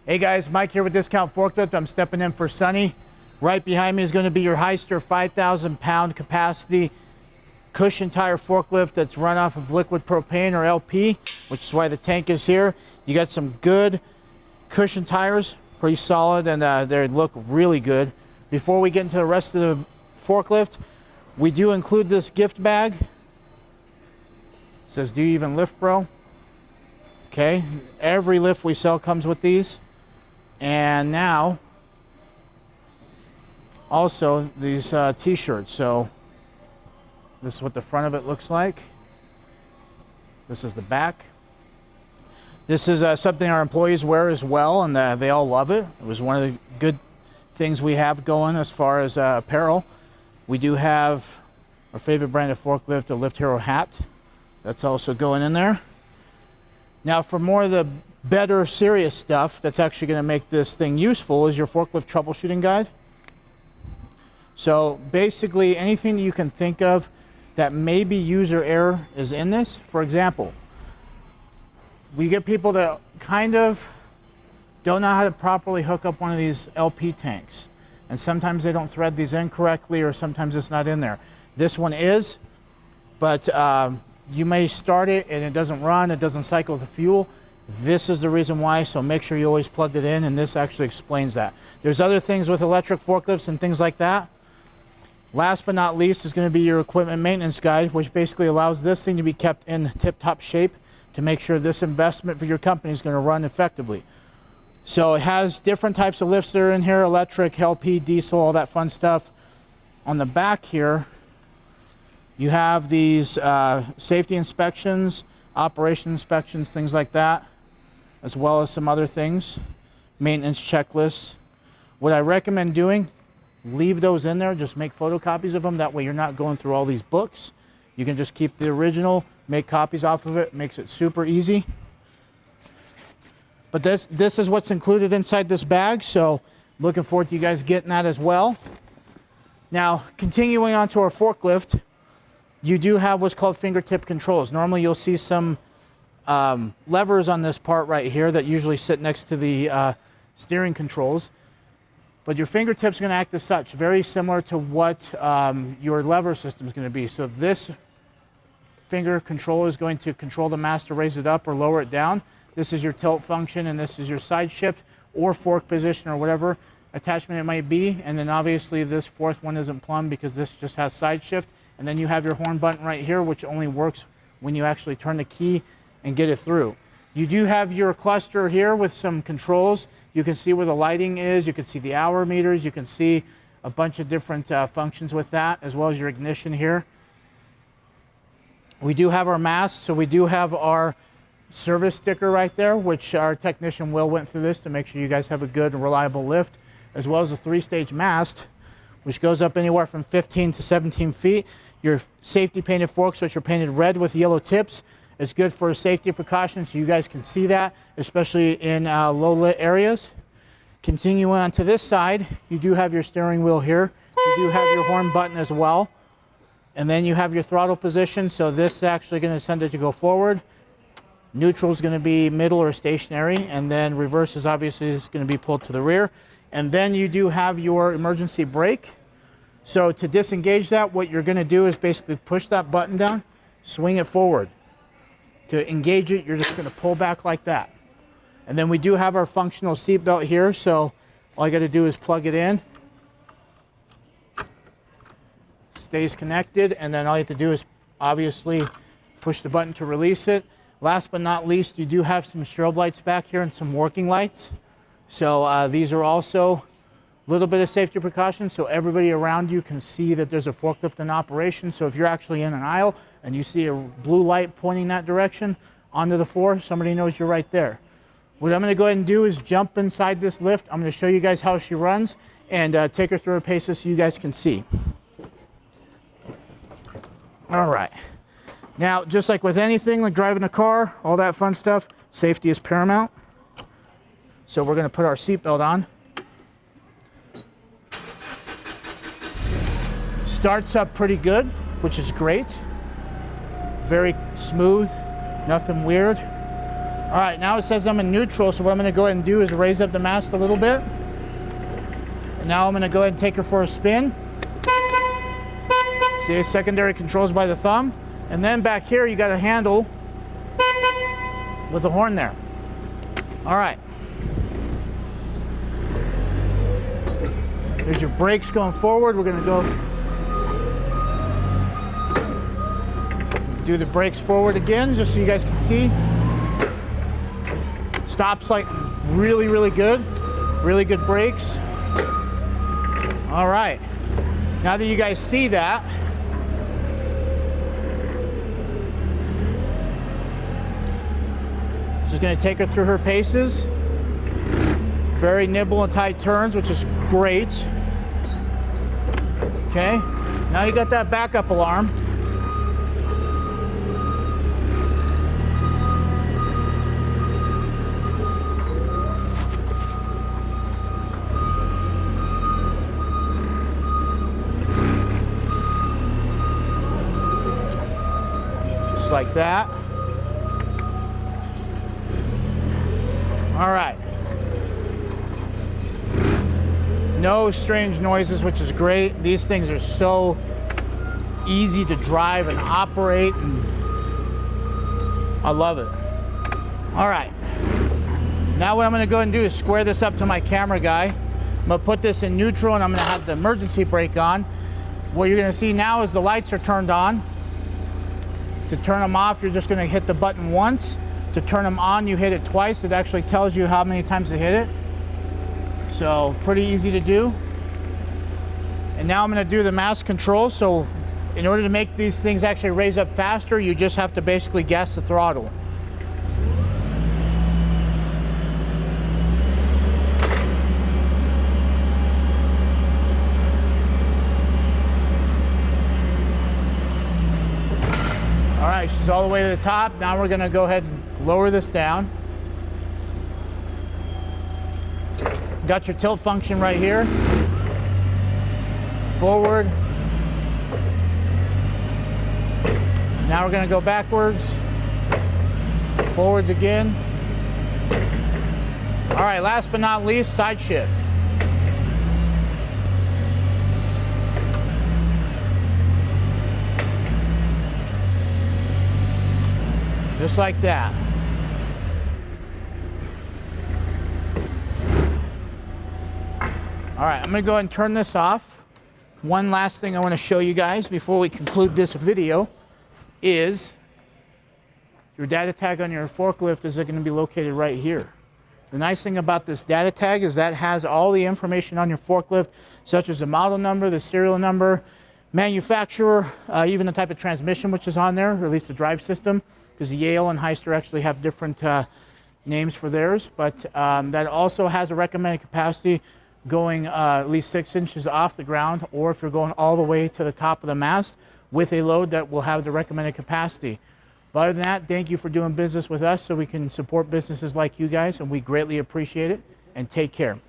Hey guys, Mike here with Discount Forklift. I'm stepping in for Sunny. Right behind me is going to be your HYSTER 5,000 pound capacity cushion tire forklift that's run off of liquid propane or LP, which is why the tank is here. You got some good cushion tires, pretty solid, and they look really good. Before we get into the rest of the forklift, we do include this gift bag. It says, "Do you even lift, bro?" Okay, every lift we sell comes with these. And now, also these t-shirts. So this is what the front of it looks like. This is the back. This is something our employees wear as well, and they all love it. It was one of the good things we have going as far as apparel. We do have our favorite brand of forklift, a Lift Hero hat. That's also going in there. Now for more of the better serious stuff that's actually going to make this thing useful is your forklift troubleshooting guide. So basically anything that you can think of that may be user error is in this. For example, we get people that kind of don't know how to properly hook up one of these LP tanks, and sometimes they don't thread these in correctly, or sometimes it's not in there. This one is, but you may start it and it doesn't run, it doesn't cycle the fuel. This is the reason why, so make sure you always plugged it in, and this actually explains that. There's other things with electric forklifts and things like that. Last but not least is going to be your equipment maintenance guide, which basically allows this thing to be kept in tip-top shape to make sure this investment for your company is going to run effectively. So it has different types of lifts that are in here: electric, LP, diesel, all that fun stuff. On the back here, you have these safety inspections, operation inspections, things like that, as well as some other things, maintenance checklists. What I recommend doing, leave those in there, just make photocopies of them. That way you're not going through all these books. You can just keep the original, make copies off of it, makes it super easy. But this is what's included inside this bag, so looking forward to you guys getting that as well. Now, continuing on to our forklift, you do have what's called fingertip controls. Normally you'll see some levers on this part right here that usually sit next to the steering controls. But your fingertips are going to act as such, very similar to what your lever system is going to be. So this finger control is going to control the mast to raise it up or lower it down. This is your tilt function, and this is your side shift or fork position or whatever attachment it might be. And then obviously this fourth one isn't plumbed because this just has side shift. And then you have your horn button right here, which only works when you actually turn the key and get it through. You do have your cluster here with some controls. You can see where the lighting is. You can see the hour meters. You can see a bunch of different functions with that, as well as your ignition here. We do have our mast, so we do have our service sticker right there, which our technician Will went through this to make sure you guys have a good and reliable lift, as well as a 3-stage mast, which goes up anywhere from 15 to 17 feet. Your safety painted forks, which are painted red with yellow tips. It's good for safety precautions, so you guys can see that, especially in low lit areas. Continuing on to this side, you do have your steering wheel here. You do have your horn button as well. And then you have your throttle position, so this is actually going to send it to go forward. Neutral is going to be middle or stationary, and then reverse is obviously going to be pulled to the rear. And then you do have your emergency brake. So to disengage that, what you're going to do is basically push that button down, swing it forward. To engage it, you're just going to pull back like that. And then we do have our functional seat belt here, so all you got to do is plug it in. Stays connected, and then all you have to do is obviously push the button to release it. Last but not least, you do have some strobe lights back here and some working lights. So these are also a little bit of safety precaution, so everybody around you can see that there's a forklift in operation. So if you're actually in an aisle and you see a blue light pointing that direction onto the floor, somebody knows you're right there. What I'm going to go ahead and do is jump inside this lift. I'm going to show you guys how she runs and take her through her paces so you guys can see. All right. Now, just like with anything, like driving a car, all that fun stuff, safety is paramount. So we're going to put our seatbelt on. Starts up pretty good, which is great. Very smooth, nothing weird. All right, now it says I'm in neutral, so what I'm gonna go ahead and do is raise up the mast a little bit. And now I'm gonna go ahead and take her for a spin. See, secondary controls by the thumb. And then back here, you got a handle with a horn there. All right. There's your brakes going forward. We're gonna go do the brakes forward again, just so you guys can see. Stop's like really, really good. Really good brakes. All right. Now that you guys see that, just gonna take her through her paces. Very nimble and tight turns, which is great. Okay, now you got that backup alarm. Just like that. All right. No strange noises, which is great. These things are so easy to drive and operate, and I love it. All right. Now what I'm gonna go ahead and do is square this up to my camera guy. I'm gonna put this in neutral and I'm gonna have the emergency brake on. What you're gonna see now is the lights are turned on. To turn them off, you're just gonna hit the button once. To turn them on, you hit it twice. It actually tells you how many times to hit it. So pretty easy to do. And now I'm gonna do the mast control. So in order to make these things actually raise up faster, you just have to basically gas the throttle. All right, she's all the way to the top. Now we're gonna go ahead and lower this down. Got your tilt function right here. Forward. Now we're gonna go backwards. Forwards again. All right, last but not least, side shift. Just like that. All right, I'm gonna go ahead and turn this off. One last thing I wanna show you guys before we conclude this video is your data tag on your forklift is gonna be located right here. The nice thing about this data tag is that has all the information on your forklift, such as the model number, the serial number, manufacturer, even the type of transmission which is on there, or at least the drive system, because the Yale and HYSTER actually have different names for theirs, but that also has a recommended capacity going at least 6 inches off the ground, or if you're going all the way to the top of the mast with a load that will have the recommended capacity. But other than that, thank you for doing business with us so we can support businesses like you guys, and we greatly appreciate it, and take care.